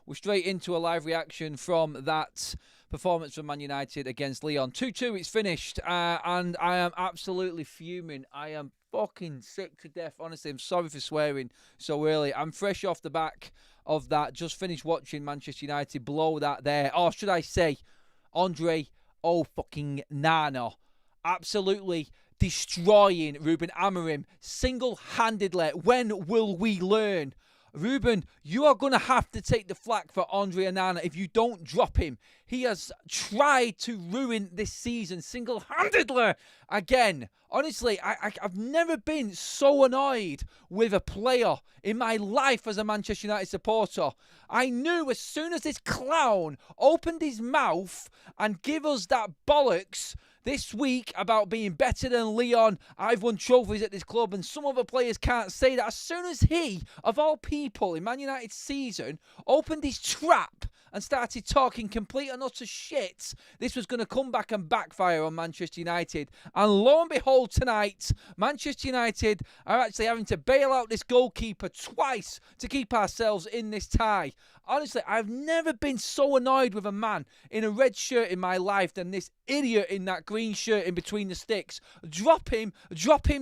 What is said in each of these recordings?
we're straight into a live reaction from that performance from Man United against Lyon. 2-2, it's finished, and I am absolutely fuming. I am fucking sick to death. Honestly, I'm sorry for swearing so early. I'm fresh off the back of that. Just finished watching Manchester United blow that there. Or should I say, Andre fucking Nana. Absolutely destroying Ruben Amorim single-handedly. When will we learn? Ruben, you are going to have to take the flak for Andre Onana if you don't drop him. He has tried to ruin this season single-handedly again. Honestly, I've never been so annoyed with a player in my life as a Manchester United supporter. I knew as soon as this clown opened his mouth and gave us that bollocks this week about being better than Lyon, I've won trophies at this club, and some other players can't say that. As soon as he, of all people in Man United's season, opened his trap and started talking complete and utter shit, this was going to come back and backfire on Manchester United. And lo and behold, tonight, Manchester United are actually having to bail out this goalkeeper twice to keep ourselves in this tie. Honestly, I've never been so annoyed with a man in a red shirt in my life than this idiot in that green shirt in between the sticks. Drop him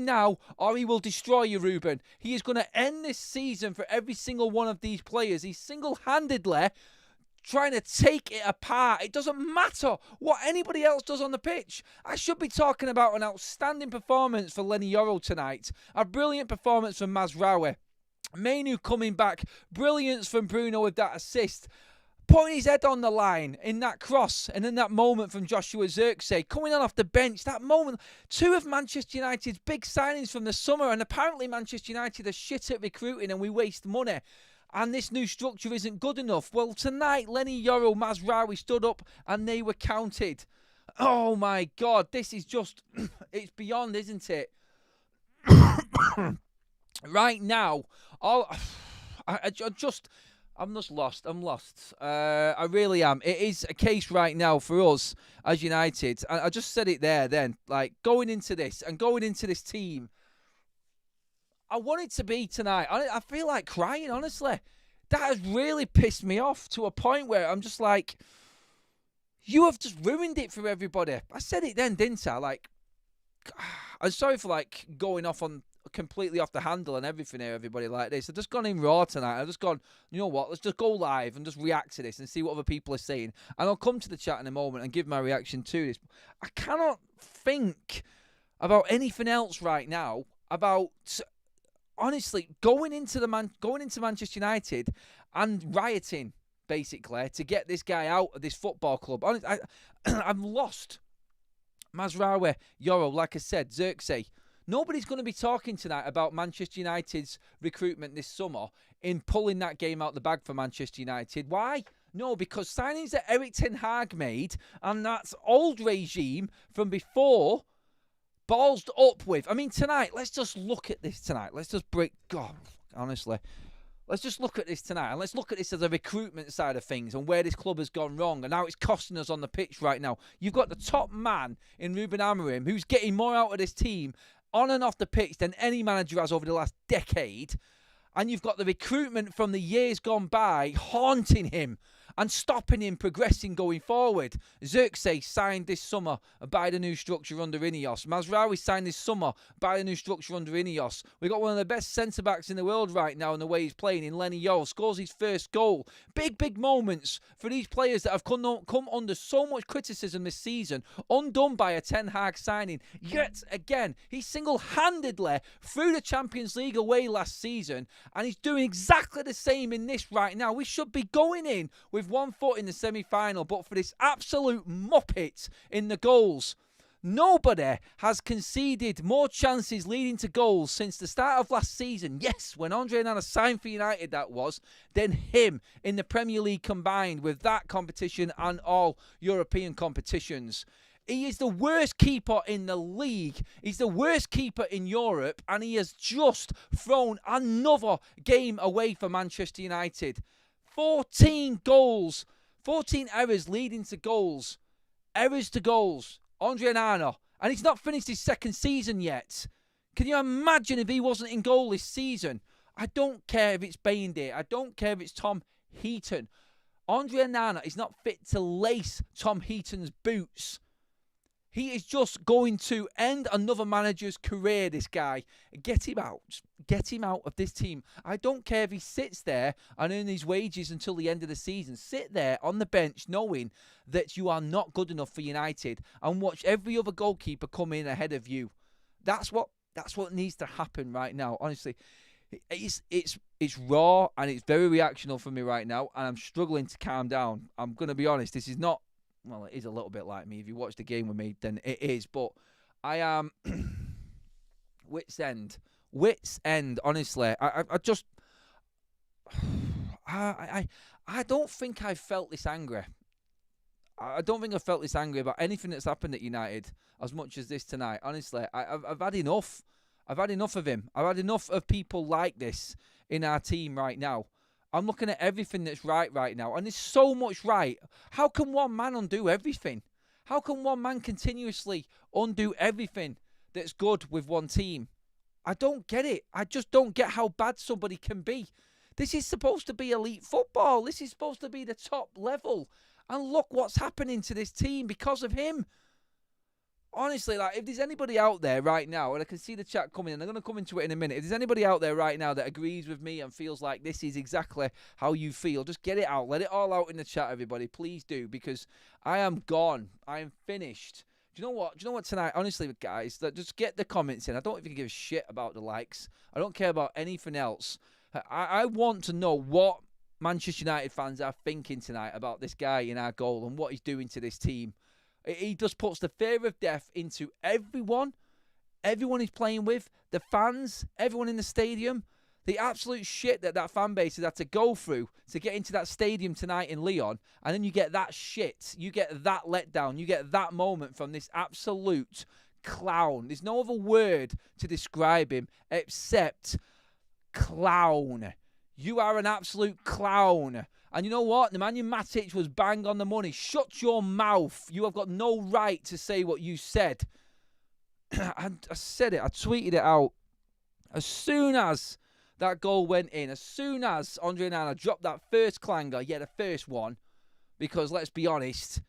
now, or he will destroy you, Ruben. He is going to end this season for every single one of these players. He's single-handedly trying to take it apart. It doesn't matter what anybody else does on the pitch. I should be talking about an outstanding performance for Lenny Yoro tonight. A brilliant performance from Mazraoui. Mainu coming back. Brilliance from Bruno with that assist. Putting his head on the line in that cross, and in that moment from Joshua Zirkzee coming on off the bench. That moment, two of Manchester United's big signings from the summer, and apparently Manchester United are shit at recruiting and we waste money. And this new structure isn't good enough. Well, tonight, Lenny Yoro, Mazraoui stood up and they were counted. Oh my God, this is just, it's beyond, isn't it? Right now, I'm just lost. I'm lost. I really am. It is a case right now for us as United. I just said it there then. Like, going into this team, I want it to be tonight. I feel like crying, honestly. That has really pissed me off to a point where I'm just like, you have just ruined it for everybody. I said it then, didn't I? Like, I'm sorry for like going off on completely off the handle and everything here, everybody like this. I've just gone in raw tonight. I've just gone, you know what, let's just go live and just react to this and see what other people are saying. And I'll come to the chat in a moment and give my reaction to this. I cannot think about anything else right now about, honestly, going into Manchester United and rioting, basically, to get this guy out of this football club. Honestly, I'm lost. Mazraoui, Yoro, like I said, Zirkzee. Nobody's going to be talking tonight about Manchester United's recruitment this summer in pulling that game out the bag for Manchester United. Why? No, because signings that Erik ten Hag made and that old regime from before ballsed up with. I mean, tonight, let's just look at this tonight. Let's just break... God, honestly. Let's just look at this tonight, and let's look at this as a recruitment side of things and where this club has gone wrong and how it's costing us on the pitch right now. You've got the top man in Ruben Amorim who's getting more out of this team on and off the pitch than any manager has over the last decade. And you've got the recruitment from the years gone by haunting him and stopping him progressing going forward. Zirkzee signed this summer by the new structure under Ineos. Mazraoui signed this summer by the new structure under Ineos. We've got one of the best centre-backs in the world right now in the way he's playing in Lenny Yoro. Scores his first goal. Big moments for these players that have come under so much criticism this season. Undone by a Ten Hag signing. Yet again, he single-handedly threw the Champions League away last season, and he's doing exactly the same in this right now. We should be going in with one foot in the semi-final, but for this absolute muppet in the goals. Nobody has conceded more chances leading to goals since the start of last season. Yes, when Andre Onana signed for United, that was, than him in the Premier League combined with that competition and all European competitions. He is the worst keeper in the league. He's the worst keeper in Europe, and he has just thrown another game away for Manchester United. 14 goals, 14 errors leading to goals. Errors to goals. Andre Onana. And he's not finished his second season yet. Can you imagine if he wasn't in goal this season? I don't care if it's Baindy. I don't care if it's Tom Heaton. Andre Onana is not fit to lace Tom Heaton's boots. He is just going to end another manager's career, this guy. Get him out. Get him out of this team. I don't care if he sits there and earns his wages until the end of the season. Sit there on the bench knowing that you are not good enough for United and watch every other goalkeeper come in ahead of you. That's what needs to happen right now. Honestly, it's raw and it's very reactional for me right now, and I'm struggling to calm down. I'm going to be honest. This is not... Well, it is a little bit like me. If you watch the game with me, then it is. But I am wit's end. Wit's end, honestly. I just... I don't think I felt this angry. I don't think I felt this angry about anything that's happened at United as much as this tonight. Honestly, I've had enough. I've had enough of him. I've had enough of people like this in our team right now. I'm looking at everything that's right now, and there's so much right. How can one man undo everything? How can one man continuously undo everything that's good with one team? I don't get it. I just don't get how bad somebody can be. This is supposed to be elite football. This is supposed to be the top level. And look what's happening to this team because of him. Honestly, like, if there's anybody out there right now, and I can see the chat coming in, I'm going to come into it in a minute. If there's anybody out there right now that agrees with me and feels like this is exactly how you feel, just get it out. Let it all out in the chat, everybody. Please do, because I am gone. I am finished. Do you know what? Do you know what tonight? Honestly, guys, just get the comments in. I don't even give a shit about the likes. I don't care about anything else. I want to know what Manchester United fans are thinking tonight about this guy in our goal and what he's doing to this team. He just puts the fear of death into everyone he's playing with, the fans, everyone in the stadium. The absolute shit that fan base has had to go through to get into that stadium tonight in Lyon, and then you get that shit, you get that letdown, you get that moment from this absolute clown. There's no other word to describe him except clown. You are an absolute clown. And you know what? Nemanja Matic was bang on the money. Shut your mouth. You have got no right to say what you said. I said it. I tweeted it out. As soon as that goal went in, as soon as Andre Onana dropped that first clanger, the first one, because let's be honest,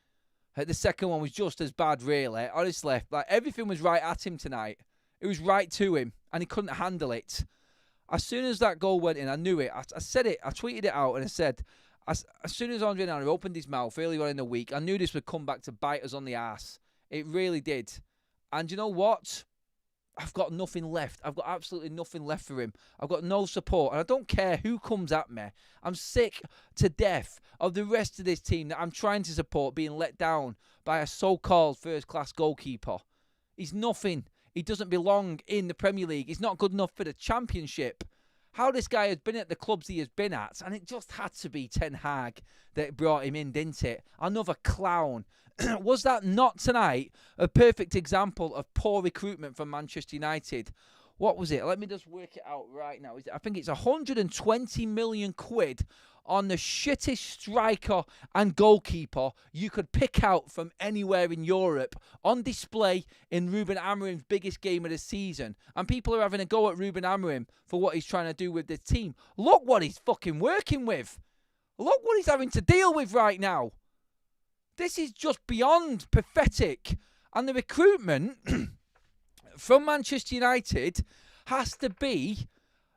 the second one was just as bad, really. Honestly, like, everything was right at him tonight. It was right to him, and he couldn't handle it. As soon as that goal went in, I knew it. I said it. I tweeted it out, and I said... As soon as Andre Onana opened his mouth early on in the week, I knew this would come back to bite us on the ass. It really did. And you know what? I've got nothing left. I've got absolutely nothing left for him. I've got no support. And I don't care who comes at me. I'm sick to death of the rest of this team that I'm trying to support being let down by a so-called first-class goalkeeper. He's nothing. He doesn't belong in the Premier League. He's not good enough for the Championship. How this guy has been at the clubs he has been at, and it just had to be Ten Hag that brought him in, didn't it? Another clown. Was that not tonight a perfect example of poor recruitment from Manchester United? What was it? Let me just work it out right now. I think it's 120 million quid on the shittest striker and goalkeeper you could pick out from anywhere in Europe on display in Ruben Amorim's biggest game of the season. And people are having a go at Ruben Amorim for what he's trying to do with the team. Look what he's fucking working with. Look what he's having to deal with right now. This is just beyond pathetic. And the recruitment from Manchester United has to be...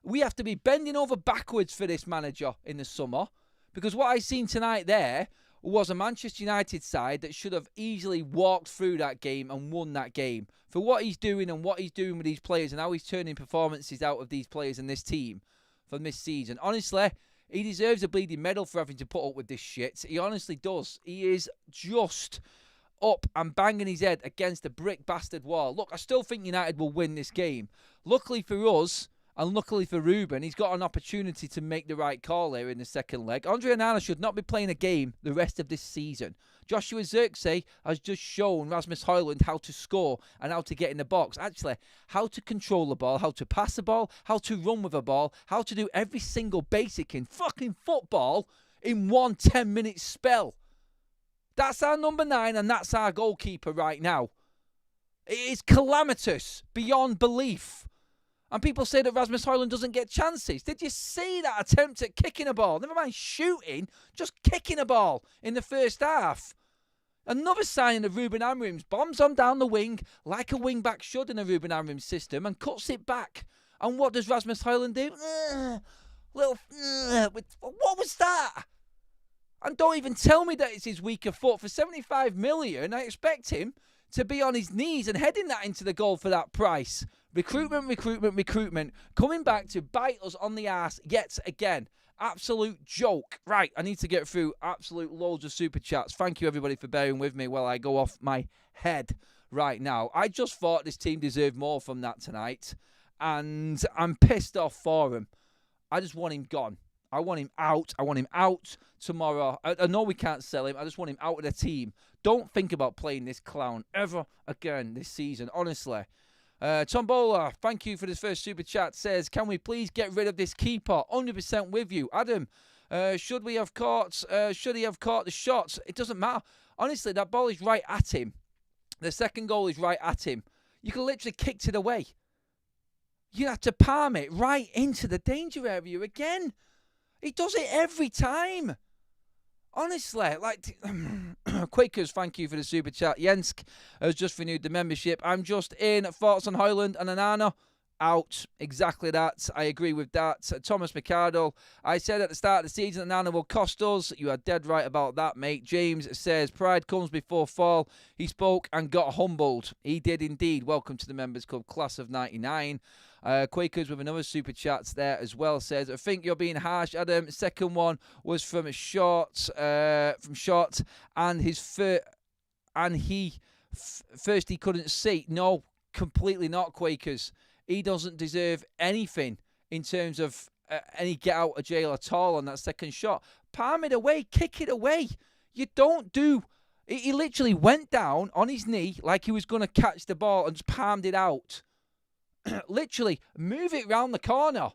We have to be bending over backwards for this manager in the summer, because what I seen tonight there was a Manchester United side that should have easily walked through that game and won that game. For what he's doing and what he's doing with these players and how he's turning performances out of these players and this team from this season. Honestly, he deserves a bleeding medal for having to put up with this shit. He honestly does. He is just up and banging his head against a brick bastard wall. Look, I still think United will win this game. Luckily for us, and luckily for Ruben, he's got an opportunity to make the right call here in the second leg. Andre Onana should not be playing a game the rest of this season. Joshua Zirkzee has just shown Rasmus Højlund how to score and how to get in the box. Actually, how to control the ball, how to pass the ball, how to run with a ball, how to do every single basic in fucking football in one 10-minute spell. That's our number 9 and that's our goalkeeper right now. It is calamitous beyond belief. And people say that Rasmus Højlund doesn't get chances. Did you see that attempt at kicking a ball? Never mind shooting, just kicking a ball in the first half. Another sign of Ruben Amorim's bombs on down the wing like a wing-back should in a Ruben Amorim system and cuts it back. And what does Rasmus Højlund do? What was that? And don't even tell me that it's his weaker foot. For 75 million, I expect him to be on his knees and heading that into the goal for that price. Recruitment. Coming back to bite us on the arse yet again. Absolute joke. Right, I need to get through absolute loads of super chats. Thank you, everybody, for bearing with me while I go off my head right now. I just thought this team deserved more from that tonight, and I'm pissed off for him. I just want him gone. I want him out. I want him out tomorrow. I know we can't sell him. I just want him out of the team. Don't think about playing this clown ever again this season, honestly. Tombola, thank you for this first super chat, says, can we please get rid of this keeper? 100% with you. Adam, should he have caught the shots? It doesn't matter. Honestly, that ball is right at him. The second goal is right at him. You could literally kicked it away. You have to palm it right into the danger area again. He does it every time. Honestly, like, Quakers, thank you for the super chat. Jensk has just renewed the membership. I'm just in. Thoughts on Højlund and ONANA? Out. Exactly that. I agree with that. Thomas Mercado, I said at the start of the season ONANA will cost us. You are dead right about that, mate. James says, pride comes before fall. He spoke and got humbled. He did indeed. Welcome to the Members Club, class of 99. Quakers with another super chat there as well says, I think you're being harsh, Adam. Second one was from a short, and his first he couldn't see. No, completely not, Quakers. He doesn't deserve anything in terms of any get out of jail at all on that second shot. Palm it away, kick it away. You don't do. He literally went down on his knee like he was going to catch the ball and just palmed it out. Literally, move it round the corner.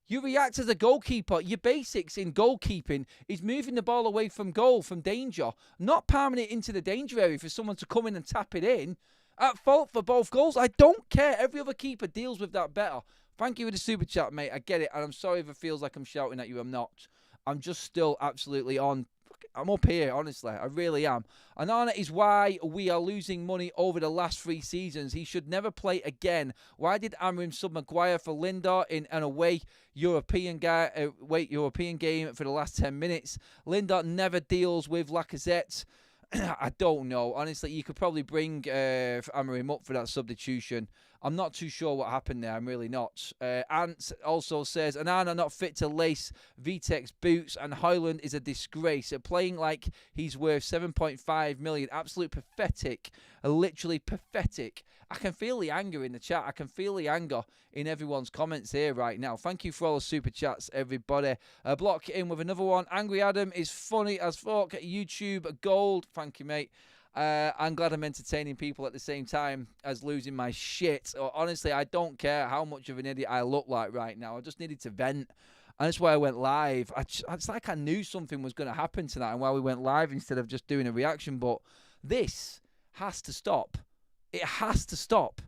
You react as a goalkeeper. Your basics in goalkeeping is moving the ball away from goal, from danger, not palming it into the danger area for someone to come in and tap it in. At fault for both goals. I don't care. Every other keeper deals with that better. Thank you for the super chat, mate. I get it, and I'm sorry if it feels like I'm shouting at you. I'm not. I'm just still absolutely on. I'm up here, honestly. I really am. ONANA is why we are losing money over the last 3 seasons. He should never play again. Why did Amorim sub Maguire for Lindor in an away European game for the last 10 minutes? Lindor never deals with Lacazette. I don't know. Honestly, you could probably bring Amorim up for that substitution. I'm not too sure what happened there. I'm really not. Ant also says, ONANA not fit to lace Vitek's boots, and Højlund is a disgrace. Playing like he's worth 7.5 million. Absolute pathetic. Literally pathetic. I can feel the anger in the chat. I can feel the anger in everyone's comments here right now. Thank you for all the super chats, everybody. Block in with another one. Angry Adam is funny as fuck. YouTube gold. Thank you, mate. I'm glad I'm entertaining people at the same time as losing my shit. Honestly, I don't care how much of an idiot I look like right now. I just needed to vent. And that's why I went live. It's like I knew something was going to happen tonight and why we went live instead of just doing a reaction. But this has to stop. It has to stop.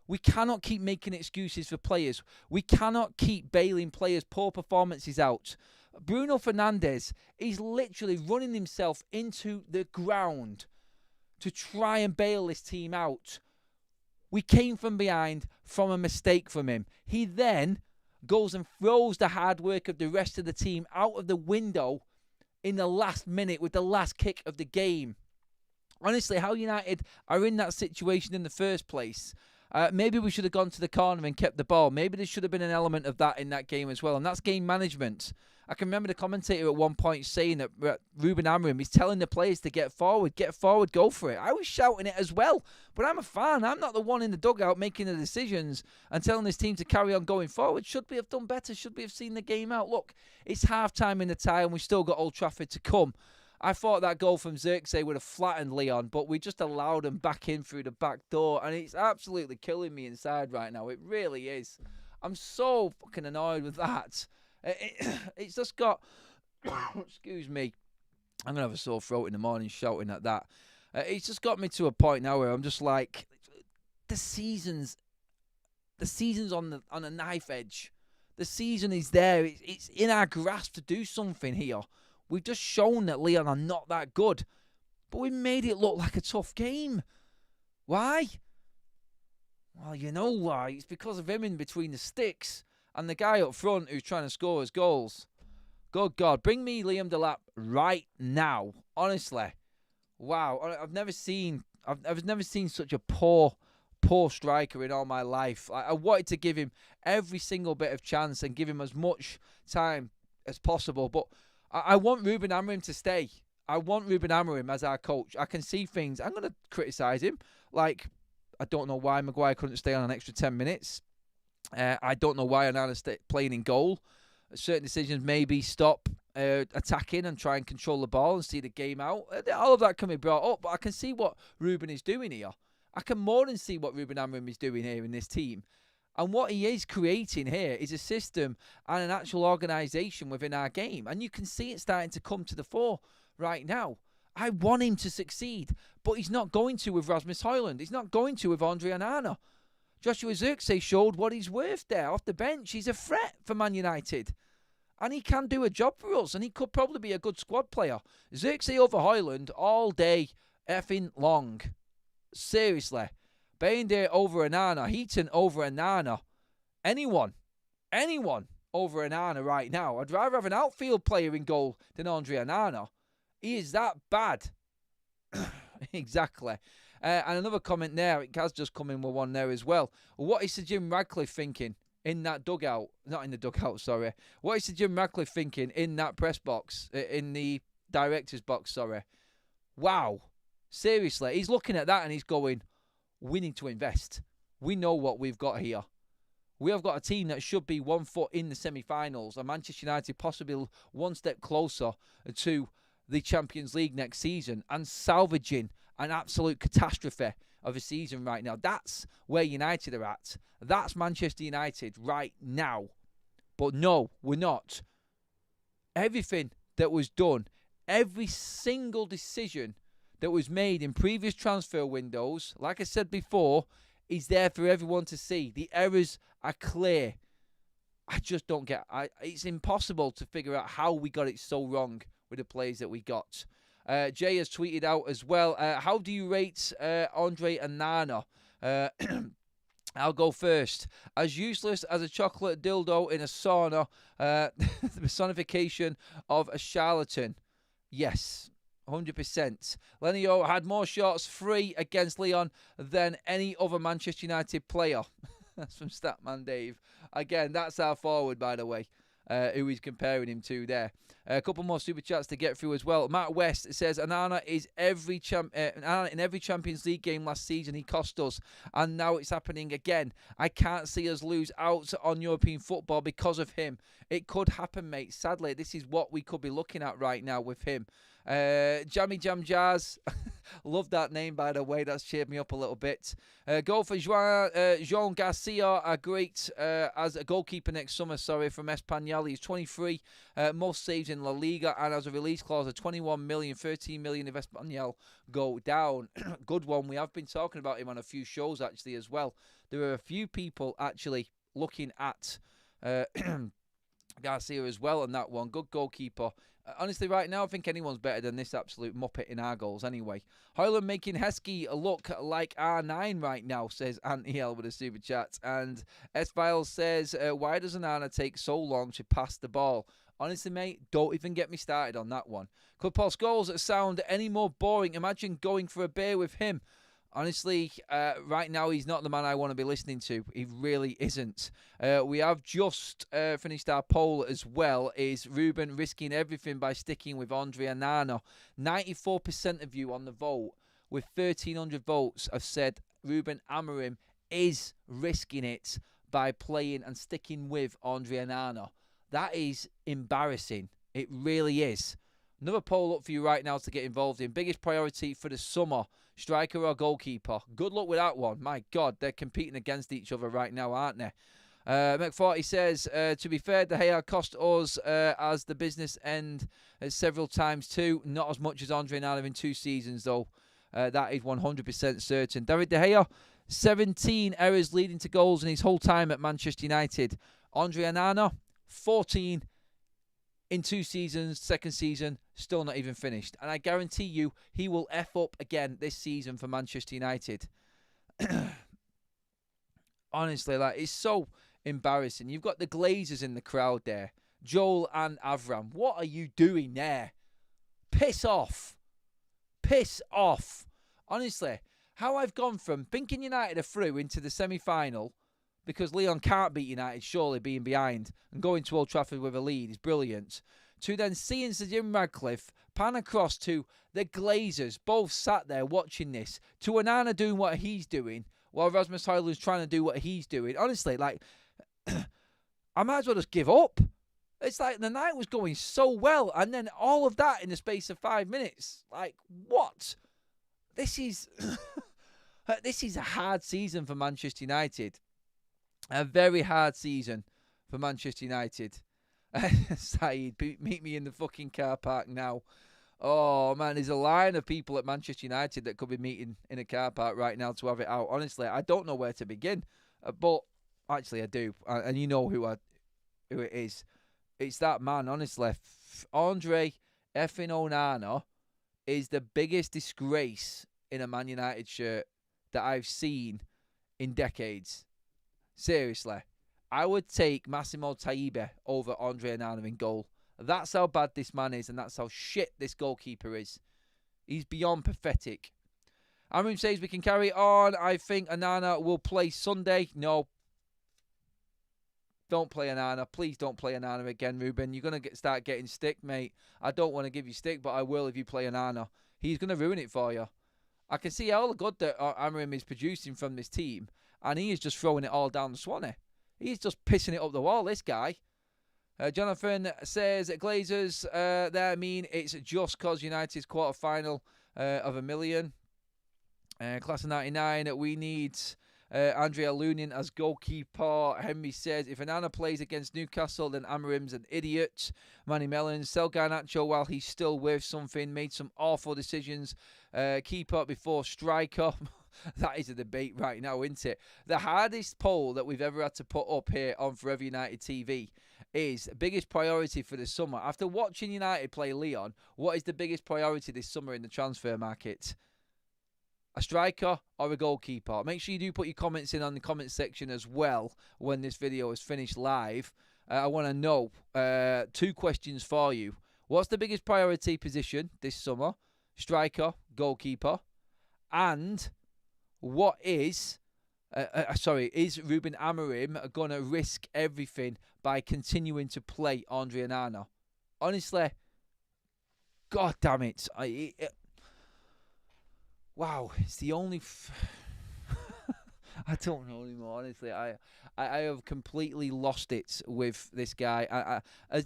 We cannot keep making excuses for players. We cannot keep bailing players' poor performances out. Bruno Fernandes is literally running himself into the ground to try and bail this team out. We came from behind from a mistake from him. He then goes and throws the hard work of the rest of the team out of the window in the last minute with the last kick of the game. Honestly, how United are in that situation in the first place. Maybe we should have gone to the corner and kept the ball. Maybe there should have been an element of that in that game as well. And that's game management. I can remember the commentator at one point saying that Ruben Amorim is telling the players to get forward, go for it. I was shouting it as well. But I'm a fan. I'm not the one in the dugout making the decisions and telling this team to carry on going forward. Should we have done better? Should we have seen the game out? Look, it's half-time in the tie and we've still got Old Trafford to come. I thought that goal from Xerxes would have flattened Lyon, but we just allowed him back in through the back door, and it's absolutely killing me inside right now. It really is. I'm so fucking annoyed with that. It's just got... excuse me. I'm going to have a sore throat in the morning shouting at that. It's just got me to a point now where I'm just like... The season's the season's on a knife edge. The season is there. It's in our grasp to do something here. We've just shown that Lyon are not that good, but we made it look like a tough game. Why? Well, you know why. It's because of him in between the sticks and the guy up front who's trying to score his goals. Good God, bring me Liam Delap right now. Honestly, wow. I've never seen such a poor striker in all my life. I wanted to give him every single bit of chance and give him as much time as possible. But I want Ruben Amorim to stay. I want Ruben Amorim as our coach. I can see things. I'm going to criticise him. Like, I don't know why Maguire couldn't stay on an extra 10 minutes. I don't know why Onana's playing in goal. Certain decisions, maybe stop attacking and try and control the ball and see the game out. All of that can be brought up, but I can see what Ruben is doing here. I can more than see what Ruben Amorim is doing here in this team. And what he is creating here is a system and an actual organisation within our game. And you can see it starting to come to the fore right now. I want him to succeed, but he's not going to with Rasmus Højlund. He's not going to with Andre Onana. Joshua Zirkzee showed what he's worth there off the bench. He's a threat for Man United. And he can do a job for us, and he could probably be a good squad player. Zirkzee over Højlund all day effing long. Seriously. Bayindir over Onana. Heaton over Onana. Anyone over Onana right now. I'd rather have an outfield player in goal than Andre Onana. He is that bad. Exactly. And another comment there. It has just come in with one there as well. What is Sir Jim Radcliffe thinking in that dugout? Not in the dugout, sorry. What is Sir Jim Radcliffe thinking in that press box? In the director's box, sorry. Wow. Seriously. He's looking at that and he's going, we need to invest. We know what we've got here. We have got a team that should be 1 foot in the semi-finals. And Manchester United possibly one step closer to the Champions League next season and salvaging an absolute catastrophe of a season right now. That's where United are at. That's Manchester United right now. But no, we're not. Everything that was done, every single decision that was made in previous transfer windows, like I said before, is there for everyone to see. The errors are clear. I just don't get... it's impossible to figure out how we got it so wrong with the players that we got. Jay has tweeted out as well, how do you rate Andre Onana? I'll go first. As useless as a chocolate dildo in a sauna, the personification of a charlatan. Yes, 100%. Lenio had more shots free against Lyon than any other Manchester United player. That's from Statman Dave. Again, that's our forward, by the way, who he's comparing him to there. A couple more super chats to get through as well. Matt West says, Onana is in every Champions League game last season. He cost us, and now it's happening again. I can't see us lose out on European football because of him. It could happen, mate. Sadly, this is what we could be looking at right now with him. Jammy Jam Jazz. Love that name, by the way. That's cheered me up a little bit. Go for Jean Garcia, a great as a goalkeeper next summer, from Espanyol. He's 23, most saves in La Liga, and has a release clause of 21 million, 13 million if Espanyol go down. Good one. We have been talking about him on a few shows, actually, as well. There are a few people, actually, looking at Garcia as well on that one. Good goalkeeper. Honestly, right now, I think anyone's better than this absolute muppet in our goals anyway. Højlund making Heskey look like R9 right now, says Antiel with a super chat. And S-Files says, why does Onana take so long to pass the ball? Honestly, mate, don't even get me started on that one. Could Paul Scholes sound any more boring? Imagine going for a beer with him. Honestly, right now, he's not the man I want to be listening to. He really isn't. We have just finished our poll as well. Is Ruben risking everything by sticking with Andre Onana? 94% of you on the vote, with 1,300 votes, have said Ruben Amorim is risking it by playing and sticking with Andre Onana. That is embarrassing. It really is. Another poll up for you right now to get involved in. Biggest priority for the summer, striker or goalkeeper? Good luck with that one. My God, they're competing against each other right now, aren't they? Mc40 says, to be fair, De Gea cost us as the business end several times too. Not as much as Andre Onana in 2 seasons, though. That is 100% certain. David De Gea, 17 errors leading to goals in his whole time at Manchester United. Andre Onana, 14 in 2 seasons, second season, still not even finished. And I guarantee you he will F up again this season for Manchester United. Honestly, like, it's so embarrassing. You've got the Glazers in the crowd there. Joel and Avram. What are you doing there? Piss off. Piss off. Honestly, how I've gone from thinking United are through into the semi-final because Lyon can't beat United, surely being behind, and going to Old Trafford with a lead is brilliant, to then seeing Sir Jim Radcliffe pan across to the Glazers, both sat there watching this, to Onana doing what he's doing, while Rasmus Højlund's trying to do what he's doing. Honestly, like, I might as well just give up. It's like the night was going so well, and then all of that in the space of 5 minutes. Like, what? This is this is a hard season for Manchester United. A very hard season for Manchester United. Saeed, meet me in the fucking car park now. Oh, man, there's a line of people at Manchester United that could be meeting in a car park right now to have it out. Honestly, I don't know where to begin. But, actually, I do. And you know who it is. It's that man, honestly. Andre effing Onana is the biggest disgrace in a Man United shirt that I've seen in decades. Seriously. I would take Massimo Taibe over Andre Onana in goal. That's how bad this man is, and that's how shit this goalkeeper is. He's beyond pathetic. Amram says we can carry on. I think Onana will play Sunday. No. Don't play Onana. Please don't play Onana again, Ruben. You're going to start getting stick, mate. I don't want to give you stick, but I will if you play Onana. He's going to ruin it for you. I can see all the good that Amram is producing from this team, and he is just throwing it all down the Swanee. He's just pissing it up the wall, this guy. Jonathan says, Glazers, there mean it's just because United's quarter-final of $1 million. Class of 99, we need Andrea Lunin as goalkeeper. Henry says, if Onana plays against Newcastle, then Amarim's an idiot. Manny Mellon, sell Garnacho while he's still with something. Made some awful decisions. Keeper before striker. That is a debate right now, isn't it? The hardest poll that we've ever had to put up here on Forever United TV is biggest priority for the summer. After watching United play Lyon, what is the biggest priority this summer in the transfer market? A striker or a goalkeeper? Make sure you do put your comments in on the comment section as well when this video is finished live. I want to know 2 questions for you. What's the biggest priority position this summer? Striker, goalkeeper. And what is Ruben Amorim going to risk everything by continuing to play Andre Onana? Honestly, God damn it. Wow, it's the only... I don't know anymore, honestly. I have completely lost it with this guy.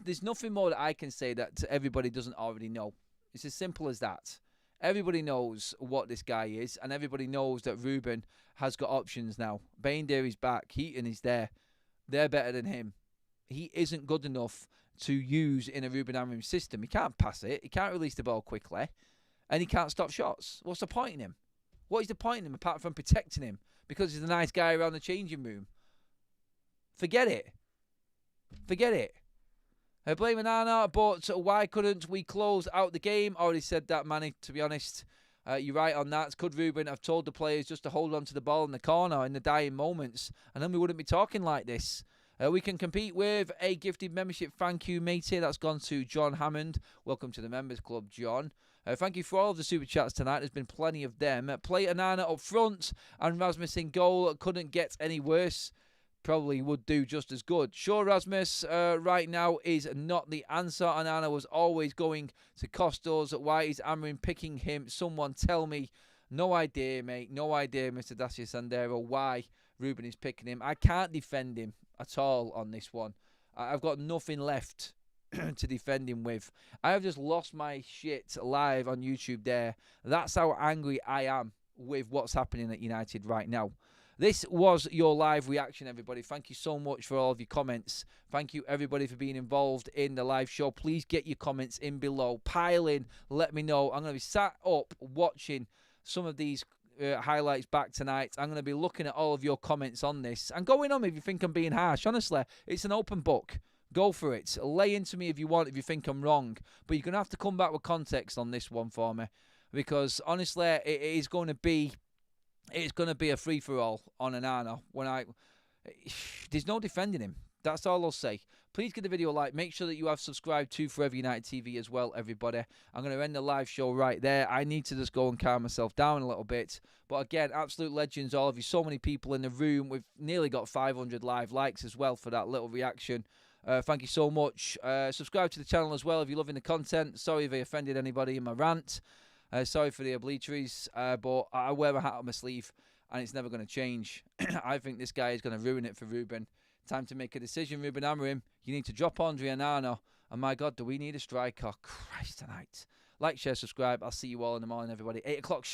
There's nothing more that I can say that everybody doesn't already know. It's as simple as that. Everybody knows what this guy is, and everybody knows that Ruben has got options now. Baindir is back. Heaton is there. They're better than him. He isn't good enough to use in a Ruben Amorim system. He can't pass it. He can't release the ball quickly. And he can't stop shots. What's the point in him? What is the point in him apart from protecting him? Because he's a nice guy around the changing room. Forget it. Forget it. I blame Onana, but why couldn't we close out the game? Already said that, Manny, to be honest. You're right on that. Could Ruben have told the players just to hold on to the ball in the corner in the dying moments? And then we wouldn't be talking like this. We can compete with a gifted membership. Thank you, matey. That's gone to John Hammond. Welcome to the Members Club, John. Thank you for all of the super chats tonight. There's been plenty of them. Play Onana up front and Rasmus in goal. Couldn't get any worse. Probably would do just as good. Sure, Rasmus right now is not the answer. Onana was always going to cost us. Why is Amorim picking him? Someone tell me. No idea, mate. No idea, Mr. Dacia Sandero, why Ruben is picking him. I can't defend him at all on this one. I've got nothing left to defend him with. I have just lost my shit live on YouTube there. That's how angry I am with what's happening at United right now. This was your live reaction, everybody. Thank you so much for all of your comments. Thank you, everybody, for being involved in the live show. Please get your comments in below. Pile in. Let me know. I'm going to be sat up watching some of these highlights back tonight. I'm going to be looking at all of your comments on this and going on if you think I'm being harsh. Honestly, it's an open book. Go for it. Lay into me if you want, if you think I'm wrong. But you're going to have to come back with context on this one for me. Because, honestly, it's going to be a free-for-all on ONANA. There's no defending him. That's all I'll say. Please give the video a like. Make sure that you have subscribed to Forever United TV as well, everybody. I'm going to end the live show right there. I need to just go and calm myself down a little bit. But again, absolute legends, all of you. So many people in the room. We've nearly got 500 live likes as well for that little reaction. Thank you so much. Subscribe to the channel as well if you're loving the content. Sorry if I offended anybody in my rant. Sorry for the obliteries. But I wear my hat on my sleeve, and it's never going to change. I think this guy is going to ruin it for Ruben. Time to make a decision, Ruben Amorim. You need to drop Andre Onana. And my God, do we need a striker? Christ tonight. Like, share, subscribe. I'll see you all in the morning, everybody. 8 o'clock